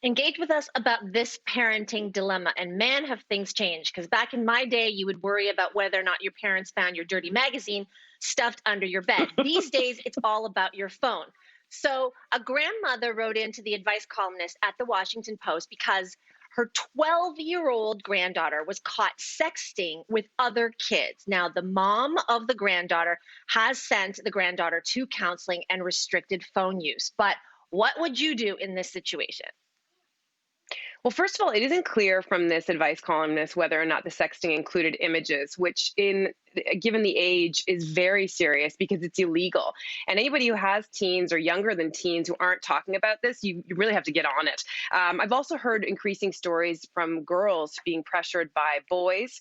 Engage with us about this parenting dilemma. And man, have things changed. Because back in my day, you would worry about whether or not your parents found your dirty magazine stuffed under your bed. These days, it's all about your phone. So a grandmother wrote into the advice columnist at the Washington Post because her 12-year-old granddaughter was caught sexting with other kids. Now, the mom of the granddaughter has sent the granddaughter to counseling and restricted phone use. But what would you do in this situation? Well, first of all, it isn't clear from this advice columnist whether or not the sexting included images, which given the age is very serious because it's illegal. And anybody who has teens or younger than teens who aren't talking about this, you really have to get on it. I've also heard increasing stories from girls being pressured by boys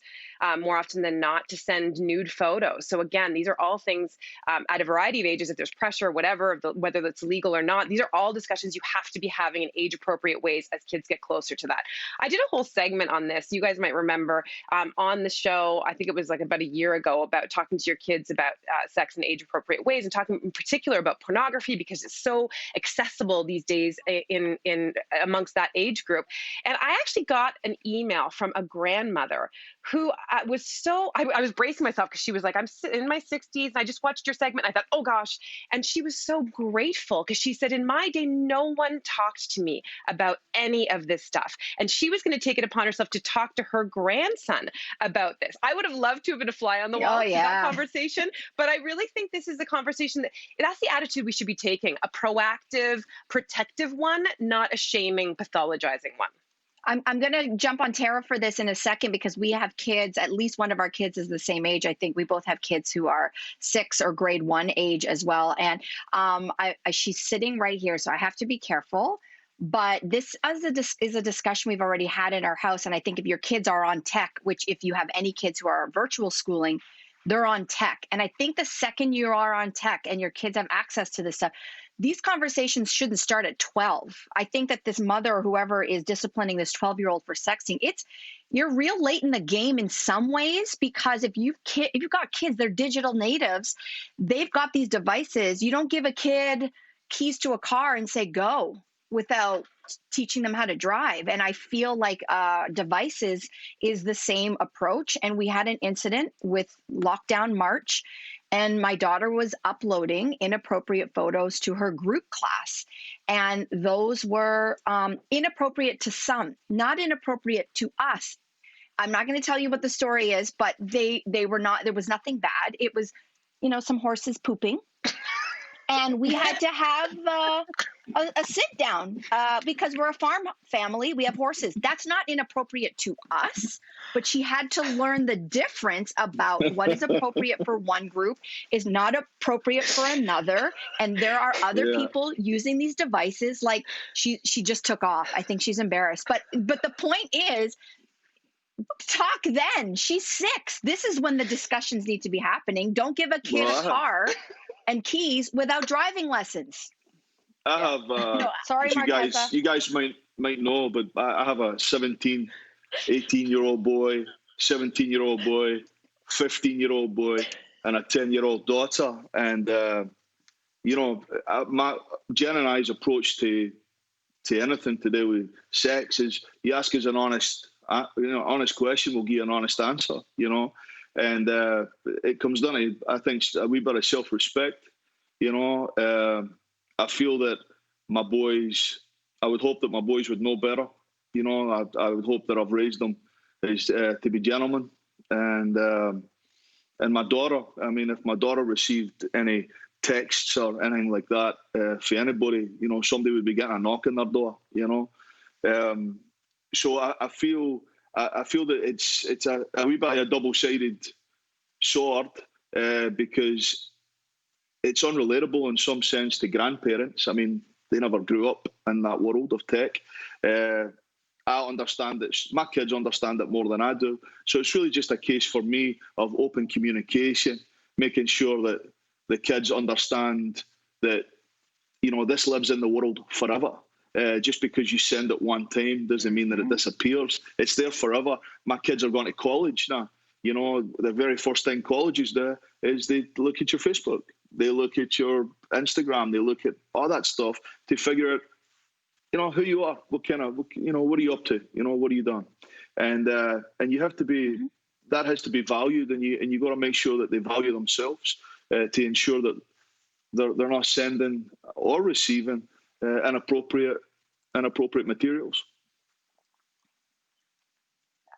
more often than not to send nude photos. So again, these are all things at a variety of ages. If there's pressure, whatever, whether that's legal or not, these are all discussions you have to be having in age appropriate ways as kids get closer to that. I did a whole segment on this. You guys might remember on the show, I think it was like about a year ago, about talking to your kids about sex in age appropriate ways, and talking in particular about pornography because it's so accessible these days in amongst that age group. And I actually got an email from a grandmother who was so, I was bracing myself because she was like, I'm in my 60s and I just watched your segment. I thought, oh gosh. And she was so grateful because she said, in my day, no one talked to me about any of this stuff. And she was going to take it upon herself to talk to her grandson about this. I would have loved to have been a fly on the wall to that conversation, but I really think this is a conversation that's the attitude we should be taking, a proactive, protective one, not a shaming, pathologizing one. I'm going to jump on Tara for this in a second because we have kids, at least one of our kids is the same age. I think we both have kids who are 6 or grade 1 age as well. And she's sitting right here, so I have to be careful. But this is a discussion we've already had in our house. And I think if your kids are on tech, which if you have any kids who are virtual schooling, they're on tech. And I think the second you are on tech and your kids have access to this stuff, these conversations shouldn't start at 12. I think that this mother or whoever is disciplining this 12-year-old for sexting, you're real late in the game in some ways, because if you've got kids, they're digital natives, they've got these devices. You don't give a kid keys to a car and say go without teaching them how to drive. And I feel like devices is the same approach. And we had an incident with lockdown March, and my daughter was uploading inappropriate photos to her group class. And those were inappropriate to some, not inappropriate to us. I'm not going to tell you what the story is, but they were not, there was nothing bad. It was, some horses pooping. And we had to have a sit down because we're a farm family. We have horses. That's not inappropriate to us, but she had to learn the difference about what is appropriate for one group is not appropriate for another. And there are other people using these devices. Like she just took off. I think she's embarrassed. But the point is, talk then. She's 6. This is when the discussions need to be happening. Don't give a kid a car and keys without driving lessons. I have, sorry, you guys might know, but I have a 17, 18-year-old boy, 17-year-old boy, 15-year-old boy, and a 10-year-old daughter. And, Jen and I's approach to anything to do with sex is you ask us an honest question, we'll give you an honest answer, And it comes down to, I think, a wee bit of self-respect. I feel that my boys, I would hope that my boys would know better. I would hope that I've raised them as to be gentlemen. And my daughter, if my daughter received any texts or anything like that for anybody, somebody would be getting a knock on their door. So I feel that it's a wee bit of a double-sided sword because it's unrelatable in some sense to grandparents. They never grew up in that world of tech. I understand that my kids understand it more than I do. So it's really just a case for me of open communication, making sure that the kids understand that, this lives in the world forever. Just because you send it one time doesn't mean that it disappears. It's there forever. My kids are going to college now. The very first thing colleges do is they look at your Facebook. They look at your Instagram. They look at all that stuff to figure out who you are, what are you up to, what are you doing, and you have to be, that has to be valued, and you got to make sure that they value themselves to ensure that they're not sending or receiving inappropriate materials.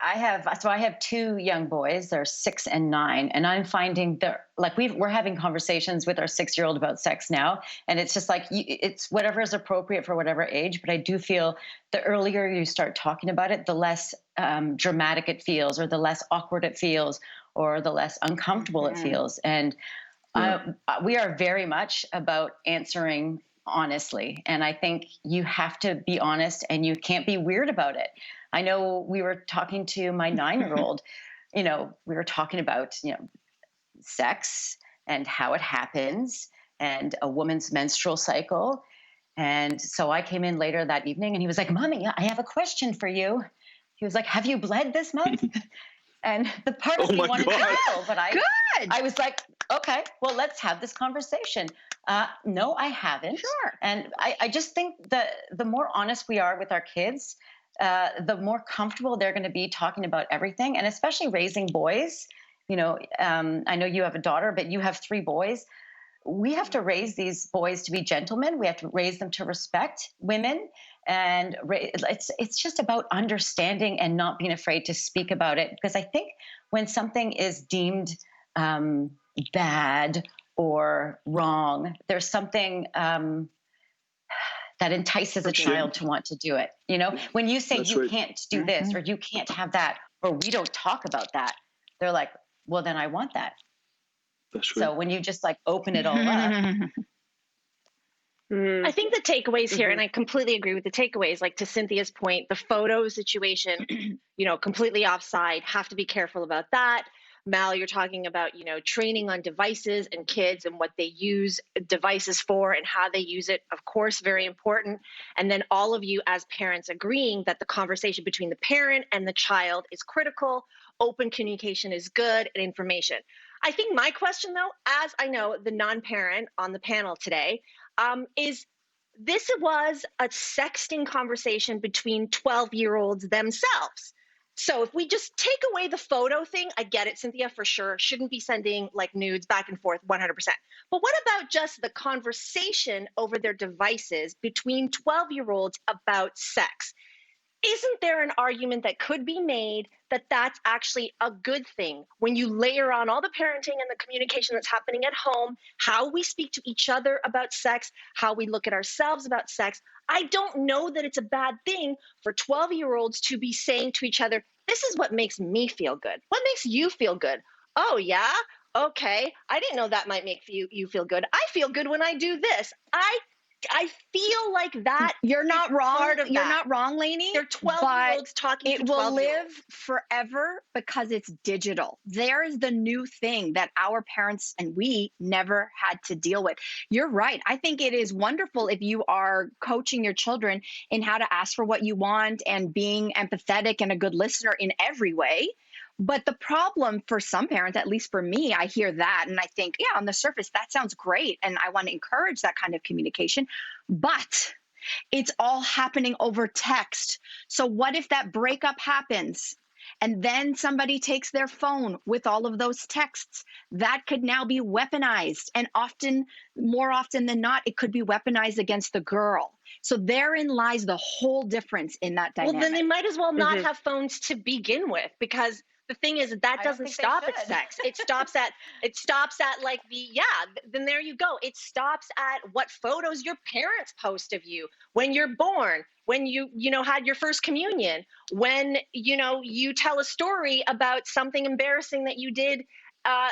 I have two young boys. They're 6 and 9, and I'm finding we're having conversations with our 6-year-old about sex now, and it's just like it's whatever is appropriate for whatever age. But I do feel the earlier you start talking about it, the less dramatic it feels, or the less awkward it feels, or the less uncomfortable it feels. And we are very much about answering honestly, and I think you have to be honest, and you can't be weird about it. I know we were talking to my 9-year-old, we were talking about, sex and how it happens and a woman's menstrual cycle. And so I came in later that evening and he was like, "Mommy, I have a question for you." He was like, "Have you bled this month?" And the part of me wanted to know, but I was like, "Okay, well, let's have this conversation." No, I haven't. Sure. And I just think that the more honest we are with our kids, the more comfortable they're going to be talking about everything, and especially raising boys. I know you have a daughter, but you have 3 boys. We have to raise these boys to be gentlemen. We have to raise them to respect women, and it's just about understanding and not being afraid to speak about it. Because I think when something is deemed bad or wrong, there's something that entices a child to want to do it. When you say you can't do this, or you can't have that, or we don't talk about that, they're like, well, then I want that. That's right. So when you just open it all up. I think the takeaways here, and I completely agree with the takeaways, like to Cynthia's point, the photo situation, completely offside, have to be careful about that. Mal, you're talking about, training on devices and kids and what they use devices for and how they use it. Of course, very important. And then all of you as parents agreeing that the conversation between the parent and the child is critical. Open communication is good, and information. I think my question, though, as I know the non-parent on the panel today, is this was a sexting conversation between 12-year-olds themselves. So if we just take away the photo thing, I get it, Cynthia, for sure. Shouldn't be sending nudes back and forth 100%. But what about just the conversation over their devices between 12-year-olds about sex? Isn't there an argument that could be made that that's actually a good thing when you layer on all the parenting and the communication that's happening at home, how we speak to each other about sex, how we look at ourselves about sex? I don't know that it's a bad thing for 12-year-olds to be saying to each other, this is what makes me feel good. What makes you feel good? Oh, yeah? Okay. I didn't know that might make you feel good. I feel good when I do this. I feel like that. You're not wrong. You're that. not wrong, Lainey. They're 12-year-olds talking to 12-year-olds. It will live forever because it's digital. There is the new thing that our parents and we never had to deal with. You're right. I think it is wonderful if you are coaching your children in how to ask for what you want and being empathetic and a good listener in every way. But the problem for some parents, at least for me, I hear that and I think, yeah, on the surface, that sounds great. And I want to encourage that kind of communication. But it's all happening over text. So what if that breakup happens and then somebody takes their phone with all of those texts? That could now be weaponized. And more often than not, it could be weaponized against the girl. So therein lies the whole difference in that dynamic. Well, then they might as well not have phones to begin with, because the thing is that doesn't stop at sex. It stops at then there you go. It stops at what photos your parents post of you when you're born, when you had your first communion, when you tell a story about something embarrassing that you did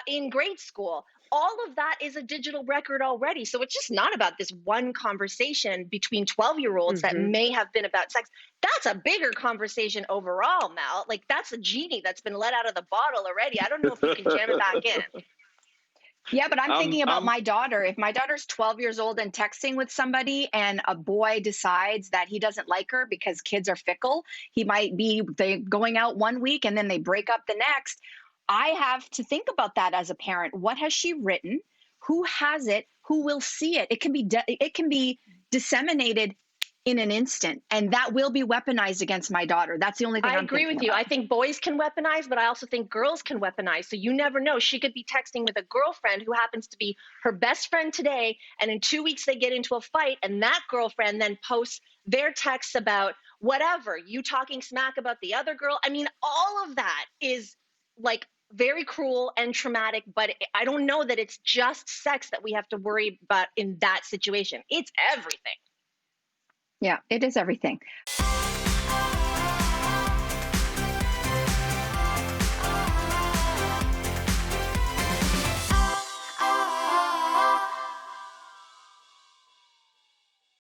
in grade school. All of that is a digital record already. So it's just not about this one conversation between 12-year-olds that may have been about sex. That's a bigger conversation overall, Mal. That's a genie that's been let out of the bottle already. I don't know if you can jam it back in. Yeah, but I'm thinking about my daughter. If my daughter's 12 years old and texting with somebody and a boy decides that he doesn't like her because kids are fickle, he might be going out one week and then they break up the next. I have to think about that as a parent. What has she written? Who has it? Who will see it? It can be disseminated in an instant, and that will be weaponized against my daughter. That's the only thing I I'm agree with thinking you. about. I think boys can weaponize, but I also think girls can weaponize. So you never know. She could be texting with a girlfriend who happens to be her best friend today, and in 2 weeks they get into a fight, and that girlfriend then posts their texts about whatever, you talking smack about the other girl. I mean, all of that is like very cruel and traumatic, but I don't know that it's just sex that we have to worry about in that situation. It's everything. Yeah, it is everything.